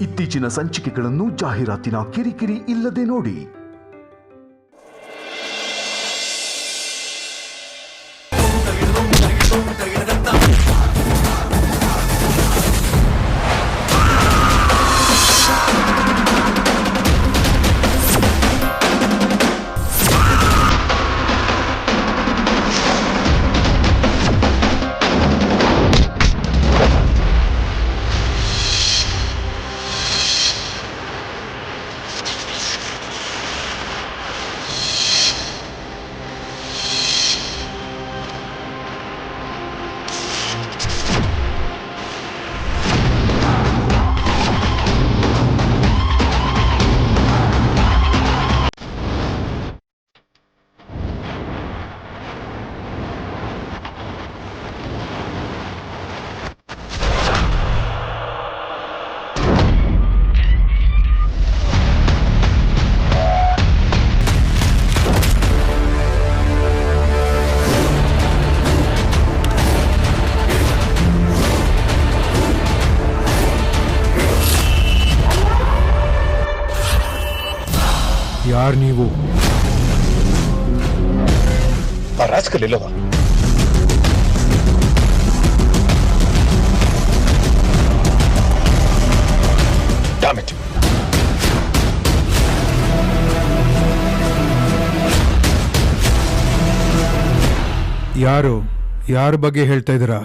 ಇತ್ತೀಚಿನ ಸಂಚಿಕೆಗಳನ್ನು ಜಾಹೀರಾತಿನ ಕಿರಿಕಿರಿ ಇಲ್ಲದೆ ನೋಡಿ. ಯಾರು ನೀವು? ರಾಜಕಲಿಲ್ಲವ ಡ್ಯಾಮೇಜ್. ಯಾರ ಬಗ್ಗೆ ಹೇಳ್ತಾ ಇದ್ದೀರಾ?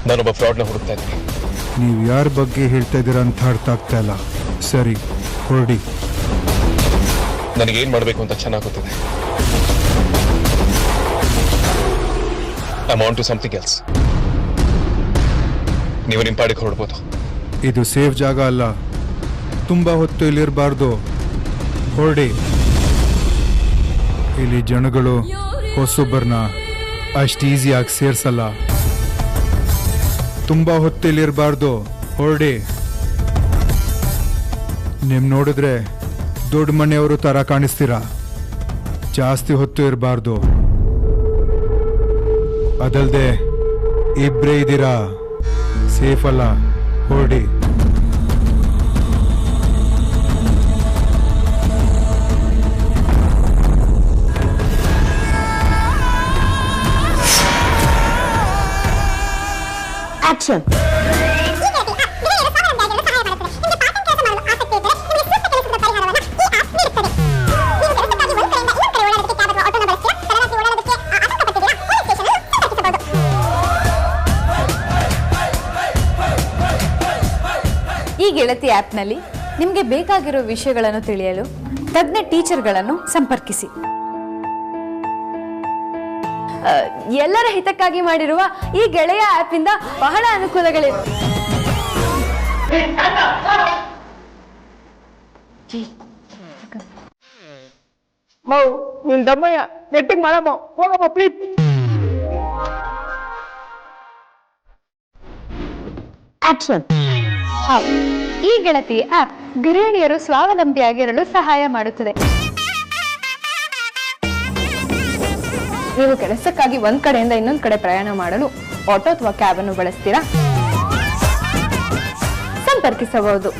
ನಾನೊಬ್ಬ ಫ್ರಾಡ್ನ ಹುಡುಕ್ತಾ ಇದ್ದೀನಿ. ನೀವು ಯಾರ ಬಗ್ಗೆ ಹೇಳ್ತಾ ಇದ್ದೀರಾ ಅಂತ ಅರ್ಥ ಆಗ್ತಾ ಇಲ್ಲ. ಸರಿ, ಹೊರಡಿ. ನನಗೇನ್ ಮಾಡಬೇಕು ಅಂತ ಚೆನ್ನಾಗಿ ಗೊತ್ತಿದೆ. I want to something else. ನೀವು ನಿಮ್ಮ ಪಾಡಿಗೆ ಹೊರಡ್ಬೋದು. ಇದು ಸೇಫ್ ಜಾಗ ಅಲ್ಲ. ತುಂಬಾ ಹೊತ್ತು ಇಲ್ಲಿರಬಾರ್ದು. ಹೊರಡಿ. ಇಲ್ಲಿ ಜನಗಳು ಹೊಸೊಬ್ಬರನ್ನ ಅಷ್ಟು ಈಸಿಯಾಗಿ ಸೇರ್ಸಲ್ಲ. ತುಂಬಾ ಹೊತ್ತು ಇಲ್ಲಿರಬಾರ್ದು. ಹೊರಡಿ. ನಿಮ್ ನೋಡಿದ್ರೆ ದೊಡ್ಡ ಮನೆಯವರು ತರ ಕಾಣಿಸ್ತೀರಾ. ಜಾಸ್ತಿ ಹೊತ್ತು ಇರಬಾರ್ದು. ಅದಲ್ದೆ ಇಬ್ರೇ ಇದ್ದೀರಾ, ಸೇಫ್ ಅಲ್ಲ. ಹೊರಡಿ. ಆಕ್ಷನ್. ಈ ಗೆಳತಿ ಆ್ಯಪ್ನಲ್ಲಿ ನಿಮಗೆ ಬೇಕಾಗಿರೋ ವಿಷಯಗಳನ್ನು ತಿಳಿಯಲು ತಜ್ಞ ಟೀಚರ್ಗಳನ್ನು ಸಂಪರ್ಕಿಸಿ. ಎಲ್ಲರ ಹಿತಕ್ಕಾಗಿ ಮಾಡಿರುವ ಈ ಗೆಳೆಯ ಆ್ಯಪ್ ಇಂದ ಬಹಳ ಅನುಕೂಲಗಳಿವೆ. ಆಕ್ಷನ್. ಈ ಗೆಳತಿ ಆ್ಯಪ್ ಗೃಹಿಣಿಯರು ಸ್ವಾವಲಂಬಿಯಾಗಿರಲು ಸಹಾಯ ಮಾಡುತ್ತದೆ. ನೀವು ಕೆಲಸಕ್ಕಾಗಿ ಒಂದ್ ಕಡೆಯಿಂದ ಇನ್ನೊಂದು ಕಡೆ ಪ್ರಯಾಣ ಮಾಡಲು ಆಟೋ ಅಥವಾ ಕ್ಯಾಬ್ ಅನ್ನು ಬಳಸ್ತೀರಾ? ಸಂಪರ್ಕಿಸಬಹುದು.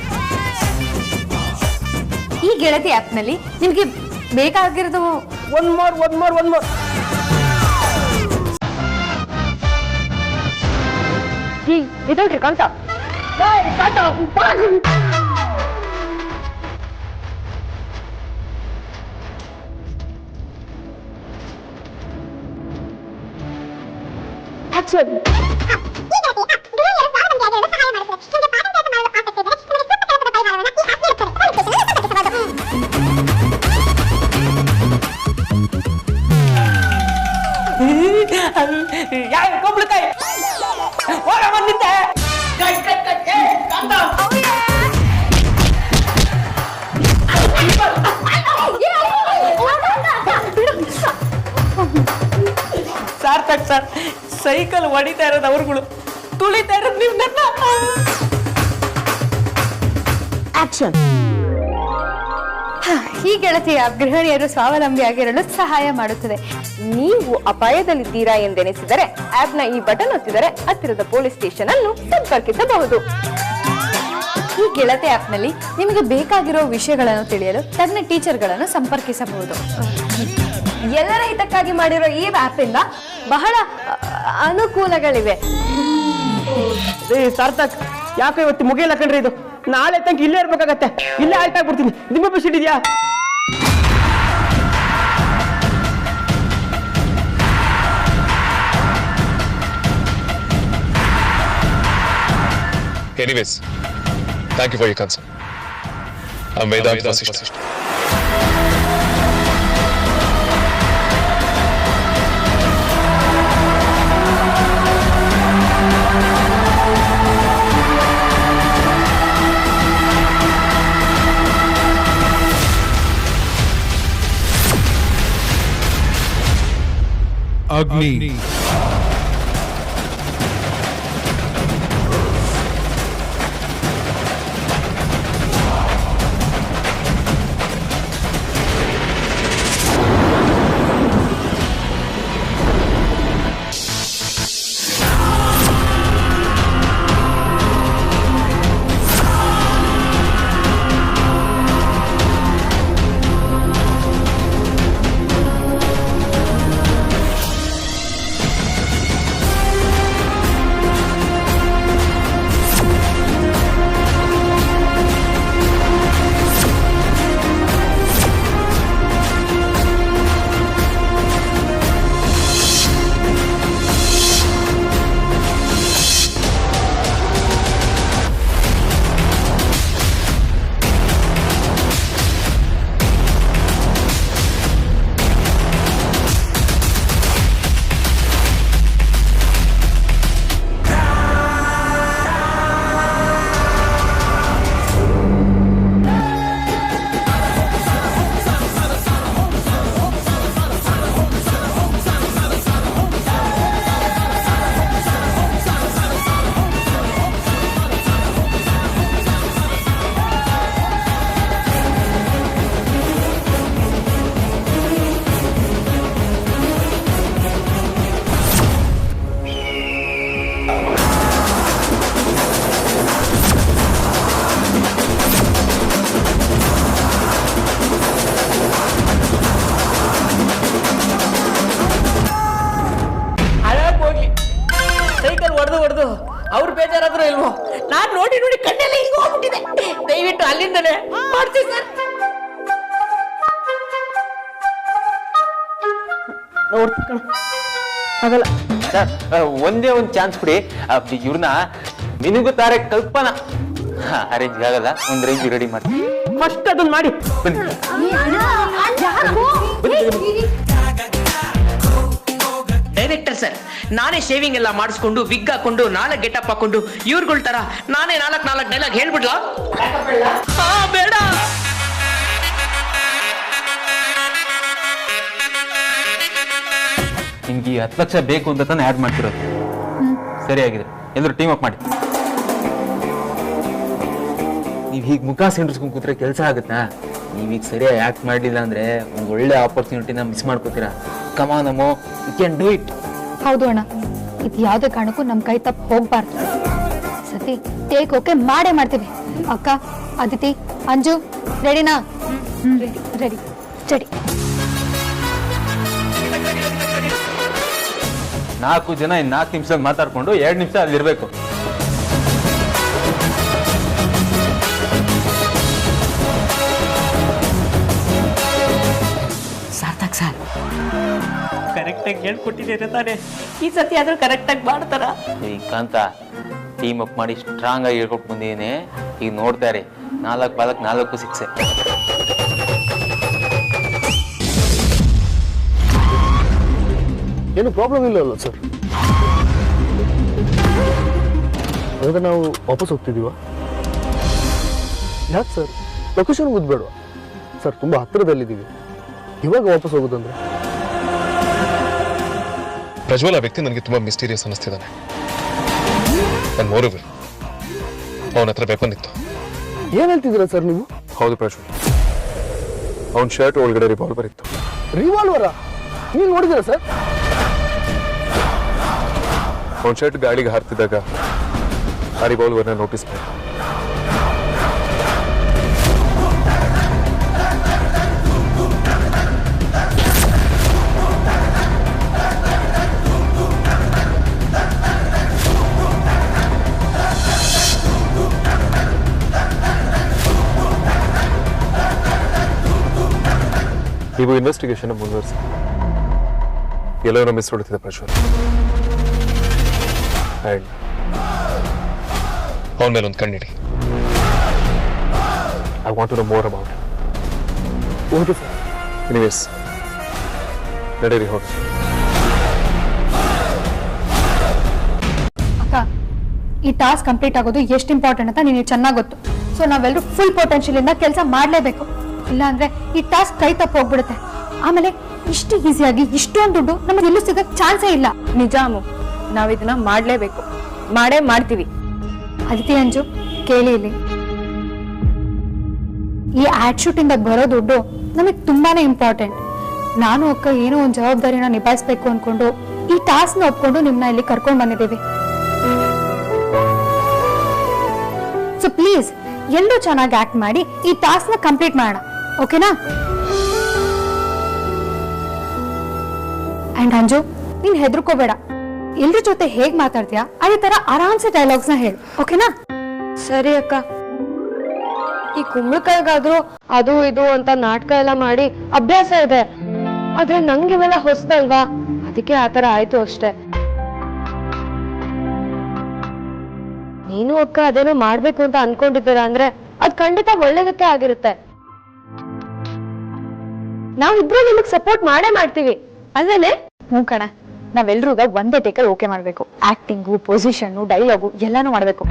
ಈ ಗೆಳತಿ ಆ್ಯಪ್ನಲ್ಲಿ ನಿಮಗೆ ಬೇಕಾಗಿರೋದು ಒನ್ ಮೋರ್. ಇದಲ್ರಿ ಕಂತ. ಆಕ್ಷನ್. ಯಾರು ಕುಂಬಳಕಾಯಿ ಹೋಗ ಬಂದಿದ್ದೆ. ಸಾರ್ಥಕ್ ಸರ್, ಸೈಕಲ್ ಹೊಡಿತಾ ಇರೋದು ಅವ್ರುಗಳು, ತುಳಿತಾ ಇರೋದು ನೀವು ನನ್ನ. ಆಕ್ಷನ್. ಈ ಗೆಳತಿ ಆಪ್ ಗೃಹಿಣಿಯರು ಸ್ವಾವಲಂಬಿಯಾಗಿರಲು ಸಹಾಯ ಮಾಡುತ್ತದೆ. ನೀವು ಅಪಾಯದಲ್ಲಿದ್ದೀರಾ ಎಂದೆನಿಸಿದರೆ ಆಪ್ನ ಈ ಬಟನ್ ಒತ್ತಿದರೆ ಹತ್ತಿರದ ಪೊಲೀಸ್ ಸ್ಟೇಷನ್ ಅನ್ನು ಸಂಪರ್ಕಿಸಬಹುದು. ಈ ಗೆಳತಿ ಆಪ್ನಲ್ಲಿ ನಿಮಗೆ ಬೇಕಾಗಿರೋ ವಿಷಯಗಳನ್ನು ತಿಳಿಯಲು ತಜ್ಞ ಟೀಚರ್ಗಳನ್ನು ಸಂಪರ್ಕಿಸಬಹುದು. ಎಲ್ಲರ ಹಿತಕ್ಕಾಗಿ ಮಾಡಿರೋ ಈ ಆಪ್ ಇಂದ ಬಹಳ ಅನುಕೂಲಗಳಿವೆ. ಸಾರ್ಥಕ್, ಯಾಕೆ ಇವತ್ತು ಮುಗಿಯಲ್ಲ ಕಣ್ರಿ ಇದು. ನಾಳೆ ತನಕ ಇಲ್ಲೇ ಇರ್ಬೇಕಾಗತ್ತೆ. ಇಲ್ಲೇ ಆಯ್ತಾಗ್ಬಿಡ್ತೀನಿ. ನಿಮ್ಮ ಬಿಸಿಟ್ ಇದೆಯಾ? Anyways, thank you for your concern. I'm Vedant Vasishtha. ಅಗ್ನಿ ಅವ್ರು ಬೇಜಾರಾದ್ರೂ ಇಲ್ವೋ, ನಾನ್ ನೋಡಿ ನೋಡಿ ಕಣ್ಣೆಲ್ಲ ಹಿಂಗ ಹೋಗ್ಬಿಟ್ಟಿದೆ. ದಯವಿಟ್ಟು ಅಲ್ಲಿಂದಲೇ ಮಾಡ್ತೀವಿ ಸರ್. ಆಗಲ್ಲ ಸರ್, ಒಂದೇ ಒಂದು ಚಾನ್ಸ್ ಕೊಡಿ. ಇವ್ರನ್ನ ನಿನಗುತ್ತಾರೆ ಕಲ್ಪನಾ ಅರೇಂಜ್ ಆಗಲ್ಲ, ಒಂದ್ ರೇಂಜ್ ರೆಡಿ ಮಾಡಿ. ಫಸ್ಟ್ ಅದನ್ನ ಮಾಡಿ ಡೈರೆಕ್ಟರ್ ಸರ್, ನಾನೇ ಶೇವಿಂಗ್ ಎಲ್ಲ ಮಾಡಿಸ್ಕೊಂಡು ವಿಗ್ ಹಾಕೊಂಡು 4 ಗೆಟಪ್ ಹಾಕೊಂಡು ಇವ್ರುಗಳ ತರ ನಾನೇ 4 ಡೈಲಾಗ್ ಹೇಳ್ಬಿಡ್ಲಾ? ಬೇಡ. ನಿಮ್ಗೆ 10 ಲಕ್ಷ ಬೇಕು ಅಂತ ತಾನೇ ಆಡ್ ಮಾಡ್ತಿರೋದು. ಸರಿಯಾಗಿದೆ, ಎಲ್ಲರೂ ಟೀಮ್ ಅಪ್ ಮಾಡಿ. ನೀವ್ ಹೀಗೆ ಮುಖ ಸಿಂಡ್ರಿಸ್ಕೊಂಡ್ ಕೂತ್ರೆ ಕೆಲಸ ಆಗುತ್ತಾ? ನೀವೀಗ ಸರಿಯಾಗಿ ಆಕ್ಟ್ ಮಾಡಲಿಲ್ಲ ಅಂದ್ರೆ ಒಂದು ಒಳ್ಳೆ ಆಪರ್ಚುನಿಟಿನ ಮಿಸ್ ಮಾಡ್ಕೋತೀರಾ. ಕಮಾನ್ ಅಮ್ಮೋ, ಯು ಕ್ಯಾನ್ ಡೂ ಇಟ್. ಹೌದು ಅಣ್ಣ, ಇದು ಯಾವುದೇ ಕಾರಣಕ್ಕೂ ನಮ್ಮ ಕೈ ತಪ್ಪು ಹೋಗ್ಬಾರ್ದು. ಸತಿ ಟೇಕ್ ಓಕೆ ಮಾಡೇ ಮಾಡ್ತೀವಿ. ಅಕ್ಕ, ಅದಿತಿ, ಅಂಜು ರೆಡಿನಾ? Ready ready. 4 ಜನ ಇನ್ನು 4 ನಿಮಿಷ ಮಾತಾಡ್ಕೊಂಡು 2 ನಿಮಿಷ ಅಲ್ಲಿರ್ಬೇಕು. ಸಾರ್ಥಕ್ ಸರ್, ಕರೆಕ್ಟಾಗಿ ಹೇಳ್ಕೊಟ್ಟಿದ್ದೀರ ತಾನೆ? ಈ ಸತಿ ಆದ್ರೂ ಕರೆಕ್ಟಾಗಿ ಮಾಡ್ತಾರ? ಈ ಕಾಂತ ಟೀಮ್ ಅಪ್ ಮಾಡಿ ಸ್ಟ್ರಾಂಗ್ ಆಗಿ ಹೇಳ್ಕೊಟ್ಟು ಬಂದಿದ್ದೀನಿ. ಈಗ ನೋಡ್ತಾರೆ 4 ಬಾಲಕ್ 4 ಸಿಕ್ಸೆ. ಏನು ಪ್ರಾಬ್ಲಮ್ ಇಲ್ಲ ಅಲ್ಲ ಸರ್? ಹಾಗಾದ್ರೆ ನಾವು ವಾಪಸ್ ಹೋಗ್ತಿದೀವ? ಯಾಕೆ ಸರ್, ಲೊಕೇಶನ್ ಗೊತ್ತಬೇಡವಾ ಸರ್? ತುಂಬ ಹತ್ತಿರದಲ್ಲಿದ್ದೀವಿ, ಇವಾಗ ವಾಪಸ್ ಹೋಗೋದಂದ್ರೆ? ಪ್ರಜ್ವಲ್ ಆ ವ್ಯಕ್ತಿ ನನಗೆ ತುಂಬಾ ಮಿಸ್ಟೀರಿಯಸ್ ಅನ್ನಿಸ್ತಿದ್ದಾನೆ. ನನ್ನ ಮೋರವರ್ ಅವನ ಹತ್ರ ವೆಪನ್ ಇತ್ತು. ಏನ್ ಹೇಳ್ತಿದ್ದೀರಾ ಸರ್ ನೀವು? ಹೌದು ಪ್ರಜ್ವಲ್, ಅವನ ಶರ್ಟ್ ಒಳಗಡೆ ರಿವಾಲ್ವರ್ ಇತ್ತು. ರಿವಾಲ್ವರಾ? ನೀವು ನೋಡಿದ್ದೀರಾ ಸರ್? ಅವನ ಶರ್ಟ್ ಗಾಳಿಗೆ ಹಾರ್ತಿದ್ದಾಗ ಆ ರಿವಾಲ್ವರ್ನ ನೋಟಿಸ್ ಮಾಡಿ. ನೀವು ಇನ್ವೆಸ್ಟಿಗೇಷನ್ ಮುಂದುವರಿಸಿ. ಎಲ್ಲವನ್ನ ಮಿಸ್ ಹೊಡ್ತಿದೆ ಪ್ರಜ್ವಲ್. ಆ್ಯಂಡ್ ಅವನ ಮೇಲೆ ಒಂದು ಕಣ್ಣಿಡಿ. I want to know more about. Okay sir. Anyways ನಡೀರಿ ಹೋಗಿ. ಅಕ್ಕ, ಈ ಟಾಸ್ಕ್ ಕಂಪ್ಲೀಟ್ ಆಗೋದು ಎಷ್ಟು ಇಂಪಾರ್ಟೆಂಟ್ ಅಂತ ನಿನಗೆ ಚೆನ್ನಾಗಿ ಗೊತ್ತು. ಸೊ ನಾವೆಲ್ಲರೂ ಫುಲ್ ಪೊಟೆನ್ಷಿಯಲ್ ಇಂದ ಕೆಲಸ ಮಾಡಲೇಬೇಕು. ಇಲ್ಲ ಅಂದ್ರೆ ಈ ಟಾಸ್ಕ್ ಕೈ ತಪ್ಪು ಹೋಗ್ಬಿಡುತ್ತೆ. ಆಮೇಲೆ ಇಷ್ಟು ಈಸಿಯಾಗಿ ಇಷ್ಟೊಂದು ದುಡ್ಡು ನಮಗೆ ಎಲ್ಲೂ ಸಿಗಕ್ ಚಾನ್ಸೇ ಇಲ್ಲ. ನಿಜಾಮು, ನಾವ್ ಇದನ್ನ ಮಾಡ್ಲೇಬೇಕು, ಮಾಡೇ ಮಾಡ್ತೀವಿ. ಅದಿತಿ, ಅಂಜು, ಕೇಳಿ ಇಲ್ಲಿ. ಈ ಆಡ್ ಶೂಟ್ ಇಂದ ಬರೋ ದುಡ್ಡು ನಮಗೆ ತುಂಬಾನೇ ಇಂಪಾರ್ಟೆಂಟ್. ನಾನು ಅಕ್ಕ ಏನೋ ಒಂದು ಜವಾಬ್ದಾರಿನ ನಿಭಾಯಿಸ್ಬೇಕು ಅನ್ಕೊಂಡು ಈ ಟಾಸ್ಕ್ ನ ಒಪ್ಕೊಂಡು ನಿಮ್ನ ಇಲ್ಲಿ ಕರ್ಕೊಂಡ್ ಬಂದಿದ್ದೀವಿ. ಸೊ ಪ್ಲೀಸ್ ಎಲ್ಲರೂ ಚೆನ್ನಾಗಿ ಆಕ್ಟ್ ಮಾಡಿ ಈ ಟಾಸ್ಕ್ ನ ಕಂಪ್ಲೀಟ್ ಮಾಡೋಣ, ಓಕೆನಾ? ಅಂಡ್ ಅಂಜು, ನೀನ್ ಹೆದರ್ಕೋಬೇಡ. ಎಲ್ರ ಜೊತೆ ಹೇಗ್ ಮಾತಾಡ್ತೀಯಾ ಅದೇ ತರ ಆರಾಮ್ಸೆ ಡೈಲಾಗ್ಸ್ ನ ಹೇಳು, ಓಕೆನಾ? ಸರಿ ಅಕ್ಕ. ಈ ಕುಂಬಳಕಾಯಿಗಾದ್ರೂ ಅದು ಇದು ಅಂತ ನಾಟಕ ಎಲ್ಲ ಮಾಡಿ ಅಭ್ಯಾಸ ಇದೆ. ಆದ್ರೆ ನಂಗೆ ಇವೆಲ್ಲ ಹೊಸದಲ್ವಾ, ಅದಕ್ಕೆ ಆತರ ಆಯ್ತು ಅಷ್ಟೇ. ನೀನು ಅಕ್ಕ ಅದೇನೋ ಮಾಡ್ಬೇಕು ಅಂತ ಅನ್ಕೊಂಡಿದ್ದೀರಾ ಅಂದ್ರೆ ಅದ್ ಖಂಡಿತ ಒಳ್ಳೇದಕ್ಕೆ ಆಗಿರುತ್ತೆ. ನಾವಿಬ್ರು ನಿಮಗ್ ಸಪೋರ್ಟ್ ಮಾಡೇ ಮಾಡ್ತೀವಿ ಅಲ್ವೇನೆ? ಹ್ಞೂ ಕಣ, ನಾವೆಲ್ರೂ ಒಂದೇ ಟೇಕಲ್ಲಿ ಓಕೆ ಮಾಡ್ಬೇಕು. ಆಕ್ಟಿಂಗು, ಪೊಸಿಷನ್ನು, ಡೈಲಾಗು ಎಲ್ಲಾನು ಮಾಡ್ಬೇಕು.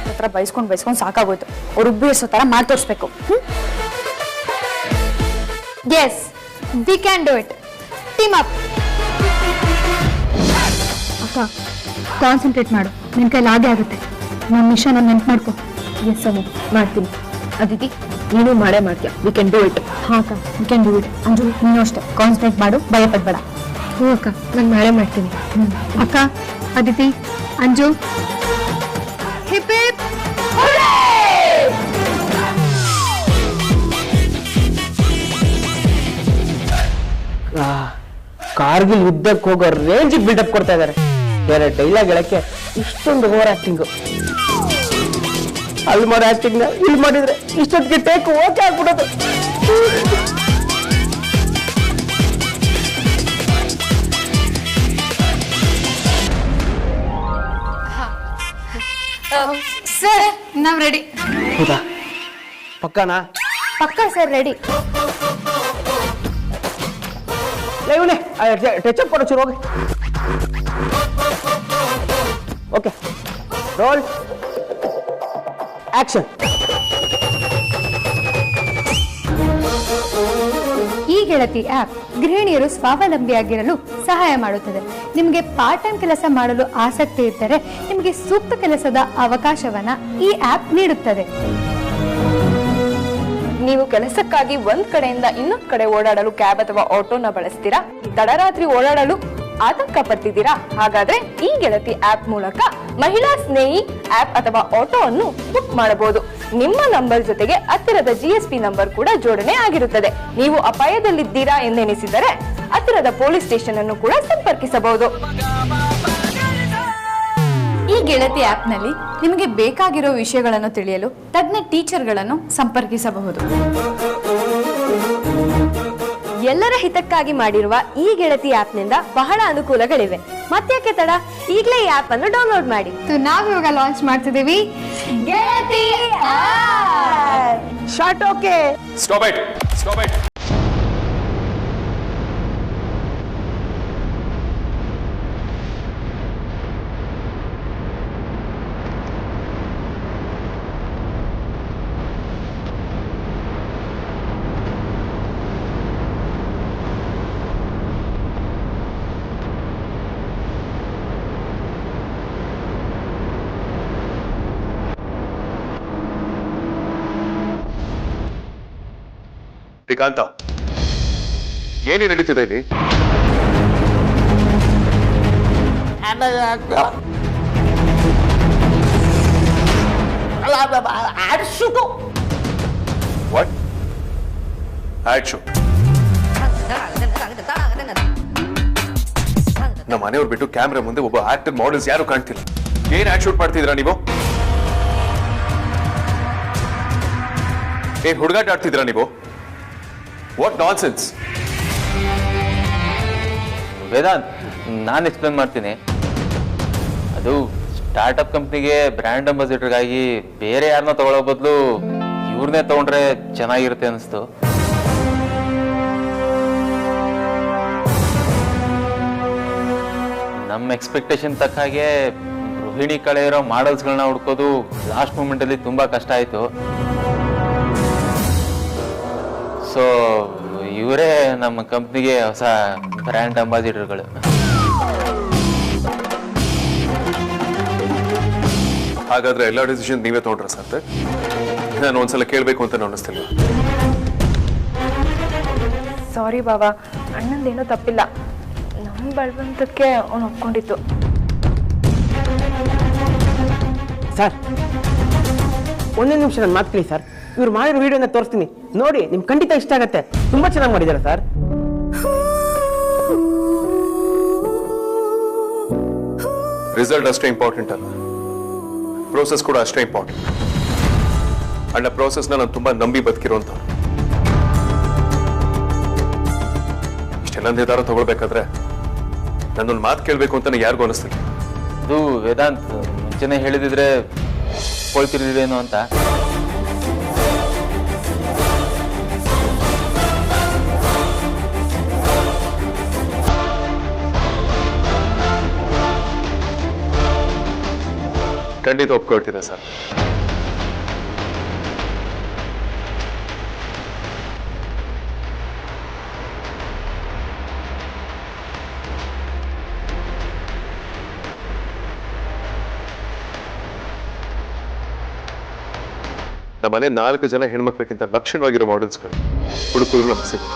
ಹತ್ರ ಬೈಸ್ಕೊಂಡ್ ಸಾಕಾಗೋಯ್ತು. ಅವ್ರು ಉಬ್ಬಿಸೋ ತರ ಮಾಡಿ ತೋರಿಸ್ಬೇಕು. Yes, we can do it. Team up. ಅಕ್ಕ, ಕಾನ್ಸಂಟ್ರೇಟ್ ಮಾಡು, ನಿನ್ ಕೈಲಿ ಆಗೇ ಆಗುತ್ತೆ. ನನ್ನ ಮಿಷನ್ ನೆನ್ಪು ಮಾಡ್ಕೊ. ಎಸ್ ಅಮ್ಮ, ಮಾಡ್ತೀನಿ. ಅದಿತಿ, ನೀನು ಮಾಡೇ ಮಾಡ್ತೀಯ. V can do it. ಹಾ ಅಕ್ಕ, V can do it. Anju, ನೀನು ಅಷ್ಟೇ ಕಾನ್ಸಂಟ್ರೇಟ್ ಮಾಡು, ಭಯ ಪಡ್ಬೇಡ. ಹ್ಞೂ ಅಕ್ಕ, ನಾನು ಮಾಡೇ ಮಾಡ್ತೀನಿ. ಅಕ್ಕ, ಅದಿತಿ, ಅಂಜು, ಹಿಪ್ ಹಿಪ್ ಕಾರ್ಗಿಲ್ ಯುದ್ಧಕ್ಕೆ ಹೋಗೋ ರೇಂಜ್ ಬಿಲ್ಡಪ್ ಕೊಡ್ತಾ ಇದಾರೆ. ಬೇರೆ ಡೈಲಾಗ್ ಹೇಳಕ್ಕೆ ಇಷ್ಟೊಂದು ಓವರ್ ಆಕ್ಟಿಂಗ್. ಅಲ್ಲಿ ಮಾಡೋ ಆಕ್ಟಿಂಗ್ ಇಲ್ಲಿ ಮಾಡಿದ್ರೆ ಇಷ್ಟೊತ್ತಿಗೆ ಟೇಕ್ ಓಕೆ ಆಗ್ಬಿಡೋದು. ಸರ್, ನಾವ್ ರೆಡಿ. ಹೌದಾ? ಪಕ್ಕನಾ? ಪಕ್ಕ ಸರ್, ರೆಡಿ. ಇವನೇ ಟಚ್ ಕೊಡೋ ಚೂರು ಹೋಗಿ. Okay, roll action. ಈ ಗೆಳತಿ ಆಪ್ ಗೃಹಿಣಿಯರು ಸ್ವಾವಲಂಬಿಯಾಗಿರಲು ಸಹಾಯ ಮಾಡುತ್ತದೆ. ನಿಮಗೆ ಪಾರ್ಟ್ ಟೈಮ್ ಕೆಲಸ ಮಾಡಲು ಆಸಕ್ತಿ ಇದ್ದರೆ ನಿಮಗೆ ಸೂಕ್ತ ಕೆಲಸದ ಅವಕಾಶವನ್ನ ಈ ಆಪ್ ನೀಡುತ್ತದೆ. ನೀವು ಕೆಲಸಕ್ಕಾಗಿ ಒಂದ್ ಕಡೆಯಿಂದ ಇನ್ನೊಂದ್ ಕಡೆ ಓಡಾಡಲು ಕ್ಯಾಬ್ ಅಥವಾ ಆಟೋನ ಬಳಸ್ತೀರಾ? ತಡರಾತ್ರಿ ಓಡಾಡಲು ಆತಂಕ ಪಡ್ತಿದ್ದೀರಾ? ಹಾಗಾದ್ರೆ ಈ ಗೆಳತಿ ಆಪ್ ಮೂಲಕ ಮಹಿಳಾ ಸ್ನೇಹಿ ಆಪ್ ಅಥವಾ ಆಟೋ ಅನ್ನು ಬುಕ್ ಮಾಡಬಹುದು. ನಿಮ್ಮ ನಂಬರ್ ಜೊತೆಗೆ ಹತ್ತಿರದ GSP ನಂಬರ್ ಕೂಡ ಜೋಡಣೆ ಆಗಿರುತ್ತದೆ. ನೀವು ಅಪಾಯದಲ್ಲಿದ್ದೀರಾ ಎಂದೆನಿಸಿದರೆ ಹತ್ತಿರದ ಪೊಲೀಸ್ ಸ್ಟೇಷನ್ ಅನ್ನು ಕೂಡ ಸಂಪರ್ಕಿಸಬಹುದು. ಈ ಗೆಳತಿ ಆಪ್ನಲ್ಲಿ ನಿಮಗೆ ಬೇಕಾಗಿರೋ ವಿಷಯಗಳನ್ನು ತಿಳಿಯಲು ತಜ್ಞ ಟೀಚರ್ಗಳನ್ನು ಸಂಪರ್ಕಿಸಬಹುದು. ಎಲ್ಲರ ಹಿತಕ್ಕಾಗಿ ಮಾಡಿರುವ ಈ ಗೆಳತಿ ಆಪ್ನಿಂದ ಬಹಳ ಅನುಕೂಲಗಳಿವೆ. ಮತ್ತ್ಯಾಕೆ ತಡ, ಈಗಲೇ ಈ ಆಪ್ ಅನ್ನು ಡೌನ್ಲೋಡ್ ಮಾಡಿ. ನಾವು ಇವಾಗ ಲಾಂಚ್ ಮಾಡ್ತಿದ್ದೀವಿ ಗೆಳತಿ app. Short okay. Stop it, stop it. Srikanta, ಏನೇ ನಡೀತಿದೆ ಇಲ್ಲಿ? ವಾಟ್? Ad shoot? ನಮ್ಮ ಮನೆಯವ್ರು ಬಿಟ್ಟು ಕ್ಯಾಮ್ರಾ ಮುಂದೆ ಒಬ್ಬ ಆಕ್ಟರ್ ಮಾಡೆಲ್ಸ್ ಯಾರು ಕಾಣ್ತಿಲ್ಲ. ಏನ್ ಆಡ್ ಶೂಟ್ ಮಾಡ್ತಿದ್ದೀರಾ ನೀವು? ಏನ್ ಹುಡುಗಾಟ ಆಡ್ತಿದ್ದೀರಾ ನೀವು? What nonsense? ವೇದಾಂತ್, ನಾನು ಎಕ್ಸ್ಪ್ಲೇನ್ ಮಾಡ್ತೀನಿ. ಅದು ಸ್ಟಾರ್ಟ್ಅಪ್ ಕಂಪ್ನಿಗೆ ಬ್ರ್ಯಾಂಡ್ ಅಂಬಾಸಿಡರ್ಗಾಗಿ ಬೇರೆ ಯಾರನ್ನ ತಗೊಳ್ಳೋ ಬದಲು ಇವ್ರನ್ನೇ ತಗೊಂಡ್ರೆ ಚೆನ್ನಾಗಿರುತ್ತೆ ಅನಿಸ್ತು. ನಮ್ಮ ಎಕ್ಸ್ಪೆಕ್ಟೇಷನ್ ತಕ್ಕ ಹಾಗೆ ರೋಹಿಣಿ ಕಳೆ ಇರೋ ಮಾಡೆಲ್ಸ್ಗಳನ್ನ ಹುಡ್ಕೋದು ಲಾಸ್ಟ್ ಮೂಮೆಂಟಲ್ಲಿ ತುಂಬ ಕಷ್ಟ ಆಯಿತು. ಸೊ ಇವರೇ ನಮ್ಮ ಕಂಪ್ನಿಗೆ ಹೊಸ ಬ್ರ್ಯಾಂಡ್ ಅಂಬಾಸಿಡರ್ಗಳು. ಹಾಗಾದ್ರೆ ಎಲ್ಲ ಡಿಸಿಷನ್ ನೀವೇ ತಗೊಂಡ್ರ ಸರ್? ನಾನು ಒಂದ್ಸಲ ಕೇಳಬೇಕು ಅಂತ ಅನ್ನಿಸ್ತಿಲ್ಲ. ಸಾರಿ ಬಾಬಾ, ಅಣ್ಣಂದೇನೂ ತಪ್ಪಿಲ್ಲ. ನಮ್ಮ ಬಲವಂತಕ್ಕೆ ಅವನು ಒಪ್ಕೊಂಡಿತ್ತು. ಸರ್, ಒಂದೇ ನಿಮಿಷ ನನ್ನ ಮಾತು ಕೇಳಿ ಸರ್. ಇವ್ರು ಮಾಡಿರೋ ವಿಡಿಯೋನ ತೋರಿಸ್ತೀನಿ ನೋಡಿ, ನಿಮ್ಗೆ ಖಂಡಿತ ಇಷ್ಟ ಆಗತ್ತೆ. ತುಂಬಾ ಚೆನ್ನಾಗಿ ಮಾಡಿದ್ದಾರೆ ಸರ್. ರಿಸಲ್ಟ್ ಅಷ್ಟೇ ಇಂಪಾರ್ಟೆಂಟ್ ಅಲ್ಲ, ಪ್ರೋಸೆಸ್ ಕೂಡ ಅಷ್ಟೇ ಇಂಪಾರ್ಟೆಂಟ್. ಅಂಡ್ ಆ ಪ್ರೋಸೆಸ್ನ ನಾನು ತುಂಬಾ ನಂಬಿ ಬದುಕಿರುವಂತ. ಇಷ್ಟೆಲ್ಲ ನಿರ್ಧಾರ ತಗೊಳ್ಬೇಕಾದ್ರೆ ನನ್ನೊಂದು ಮಾತು ಕೇಳಬೇಕು ಅಂತ ಯಾರಿಗೂ ಅನಿಸ್ತಿಲ್ಲ. ಅದು ವೇದಾಂತ್ ಮುಂಚೆನೆ ಹೇಳಿದಿದ್ರೆ ಕೊಳ್ತಿರ್ಲಿಲ್ವೇನೋ ಅಂತ. ಖಂಡಿತ ಒಪ್ಕೊಳ್ತಿದೆ ಸರ್. ನಮ್ಮನೆ 4 ಜನ ಹೆಣ್ಮಕ್ಳಿಗಿಂತ ಲಕ್ಷಣವಾಗಿರೋ ಮಾಡೆಲ್ಸ್ಗಳು ಹುಡುಕರು ನಮ್ಗೆ ಸಿಗುತ್ತೆ.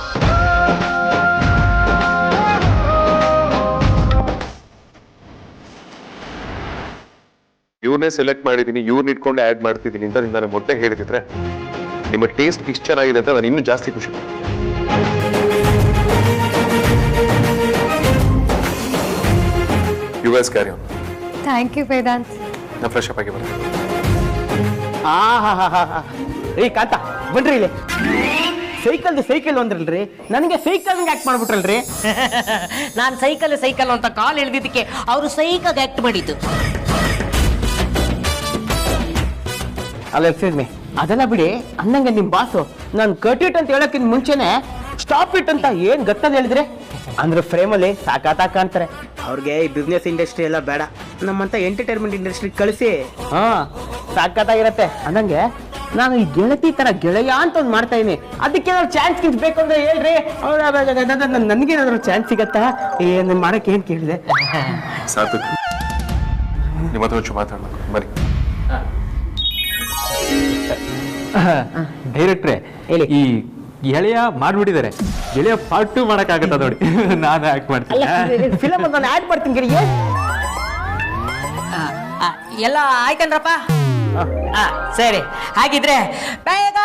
ಇವ್ರನ್ನೇ ಸೆಲೆಕ್ಟ್ ಮಾಡಿದ್ದೀನಿ, ಇವ್ರನ್ನ ಇಟ್ಕೊಂಡು ಆಡ್ ಮಾಡ್ತಿದ್ದೀನಿ ಅಂತ ನಾನು ಮೊದಲೇ ಹೇಳಿದ್ರೆ ನಿಮ್ಮ ಟೇಸ್ಟ್ ಇಷ್ಟು ಚೆನ್ನಾಗಿದೆ ಅಂತ ನಾನು ಇನ್ನೂ ಜಾಸ್ತಿ ಖುಷಿ ಪಡ್ತೀನಿ. You guys carry on. Thank you Vedant. ನಾನು ಫ್ರೆಶ್ ಅಪ್ ಆಗಿ ಬರ್ತೀನಿ. ರೀ ಕಾಂತ, ಬನ್ರಿ ಇಲ್ಲಿ. ಸೈಕಲ್ ಅಂದ್ರಲ್ರಿ, ನನಗೆ ಸೈಕಲ್ ಆಕ್ಟ್ ಮಾಡ್ಬಿಟ್ರಲ್ರಿ. ನಾನು ಸೈಕಲ್ ಅಂತ ಕಾಲ್ ಎಳೆದಿದ್ದಕ್ಕೆ ಅವರು ಸೈಕಾಗಿ ಆಕ್ಟ್ ಮಾಡಿದ್ದು. ಅಲ್ಲ, ಎಕ್ಸ್ಕ್ಯೂಸ್ ಮೀ, ಅದೆಲ್ಲ ಬಿಡಿ. ಅನ್ನಂಗೆ ನಿಮ್ ಬಾಸು ನಾನು ಕಟ್ ಇಟ್ ಅಂತ ಹೇಳಕ್ಕಿಂತ ಮುಂಚೆನೆ ಸ್ಟಾಪ್ ಇಟ್ ಅಂತ ಏನ್ ಗೊತ್ತದ ಹೇಳಿದ್ರೆ ಅಂದ್ರೆ ಫ್ರೇಮಲ್ಲಿ ಸಾಕಾತಾಕ ಅಂತಾರೆ. ಅವ್ರಿಗೆ ಈ ಬಿಸ್ನೆಸ್ ಇಂಡಸ್ಟ್ರಿ ಎಲ್ಲ ಬೇಡ, ನಮ್ಮಂತ ಎಂಟರ್ಟೈನ್ಮೆಂಟ್ ಇಂಡಸ್ಟ್ರಿ ಕಳಿಸಿ ಸಾಕಾತಾಗಿರತ್ತೆ. ಅನ್ನಂಗೆ ನಾನು ಈ ಗೆಳತಿ ತರ ಗೆಳೆಯ ಅಂತ ಒಂದು ಮಾಡ್ತಾ ಇದೀನಿ. ಅದಕ್ಕೇನಾದ್ರು ಚಾನ್ಸ್ ಬೇಕು ಅಂದ್ರೆ ಹೇಳ್ರಿ, ನನಗೇನಾದ್ರು ಚಾನ್ಸ್ ಸಿಗತ್ತಾ ಏನ್ ಮಾಡಕ್ಕೆ ಏನ್ ಕೇಳಿದೆ? ಸಾರ್ಥಕ್, ನಿಮ್ಮ ಹತ್ರ ಒಂಚೂರು ಮಾತಾಡ್ಬೇಕು, ಬನ್ನಿ. ಡೈರೆಕ್ಟ್ರೆ, ಈ ಗೆಳೆಯ ಮಾಡ್ಬಿಟ್ಟಿದ್ದಾರೆ. ಗೆಳೆಯ ಪಾರ್ಟ್ 2 ಮಾಡಕ್ಕಾಗತ್ತ ನೋಡಿ, ನಾನು ಆಕ್ಟ್ ಮಾಡ್ತೀನಿ. ಫಿಲಮ್ ನಾನು ಆಡ್ ಮಾಡ್ತೀನಿ ಗೆಳೆಯ. ಎಲ್ಲ ಆಯ್ತನ್ರಪ್ಪ? ಸರಿ, ಹಾಗಿದ್ರೆ ಬೇಗ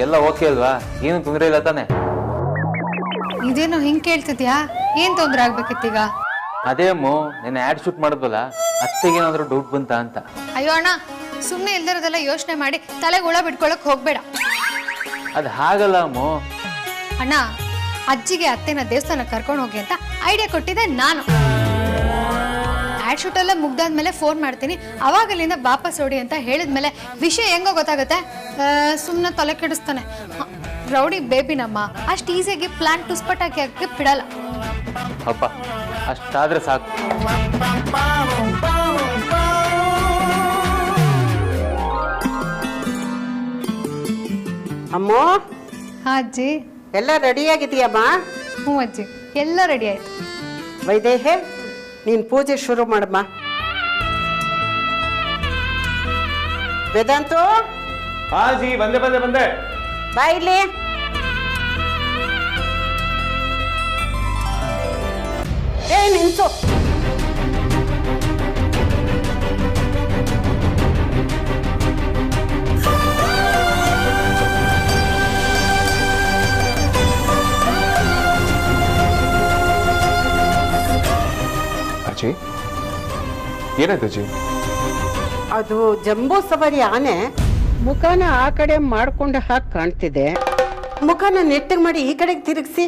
ಎಲ್ಲ ಓಕೆ ಅಲ್ವಾ? ಏನು ತೊಂದರೆ ಇಲ್ಲ ತಾನೆ? ಇದೇನೋ ಹಿಂಗ್ ಕೇಳ್ತಿದ್ಯಾ? ಏನ್ ತೊಂದ್ರೆ ಆಗ್ಬೇಕಿತ್ತೀಗ? ಅದೇ ಅಮ್ಮು, ನೀನು ಆ್ಯಡ್ ಶೂಟ್ ಮಾಡಿದ್ವಲ್ಲ, ಅತ್ತೆಗೇನಾದ್ರೂ ಡೌಟ್ ಬಂತಾ ಅಂತ. ಅಯ್ಯೋ ಅಣ್ಣ, ಸುಮ್ಮನೆ ಇಲ್ದಿರೋದೆಲ್ಲ ಯೋಚನೆ ಮಾಡಿ ತಲೆಗೆ ಹುಳ ಬಿಟ್ಕೊಳಕ್ ಹೋಗ್ಬೇಡ. ಅದು ಹಾಗಲ್ಲ ಅಮ್ಮು. ಅಣ್ಣ, ಅಜ್ಜಿಗೆ ಅತ್ತೆನ ದೇವಸ್ಥಾನ ಕರ್ಕೊಂಡು ಹೋಗಿ ಅಂತ ಐಡಿಯಾ ಕೊಟ್ಟಿದ್ದೆ ನಾನು. ಆ್ಯಡ್ ಶೂಟ್ ಎಲ್ಲ ಮುಗ್ದಾದ್ಮೇಲೆ ಫೋನ್ ಮಾಡ್ತೀನಿ, ಅವಾಗಲಿಂದ ವಾಪಸ್ ಓಡಿ ಅಂತ ಹೇಳಿದ್ಮೇಲೆ ವಿಷಯ ಹೆಂಗೋ ಗೊತ್ತಾಗುತ್ತೆ. ಸುಮ್ಮನೆ ತಲೆ ಕೆಡಿಸ್ತಾನೆ. ರೌಡಿ ಬೇಬಿನಮ್ಮ ಅಷ್ಟು ಈಸಿಯಾಗಿ ಪ್ಲಾನ್ ಟುಸ್ಪಟಾಕಿ ಹಾಕಿ ಬಿಡಲ್ಲ. ಅಪ್ಪ, ಅಷ್ಟಾದ್ರೆ ಸಾಕು. ಅಮ್ಮೋ, ಹಾ ಅಜ್ಜಿ. ಎಲ್ಲ ರೆಡಿ ಆಗಿದೆಯಮ್ಮ? ಹ್ಞೂ ಅಜ್ಜಿ, ಎಲ್ಲ ರೆಡಿ ಆಯ್ತು. ವೈದೇಹಿ, ನೀನ್ ಪೂಜೆ ಶುರು ಮಾಡಮ್ಮ. ವೇದಾಂತು, ಹಾ ಜಿ, ಬಂದೆ ಬಂದೆ ಬಂದೆ. ಬಾ ಇಲ್ಲಿ. ನಿನ್ಸು. ಅಜ್ಜಿ, ಏನಾಯ್ತು ಅಜ್ಜಿ? ಅದು ಜಂಬೂ ಸವಾರಿ ಆನೆ ಮುಖನ ಆ ಕಡೆ ಮಾಡ್ಕೊಂಡು ಹಾಕಿ ಕಾಣ್ತಿದೆ. ಮುಖನ ನೆಟ್ಟಗೆ ಮಾಡಿ ಈ ಕಡೆಗೆ ತಿರುಗಿಸಿ.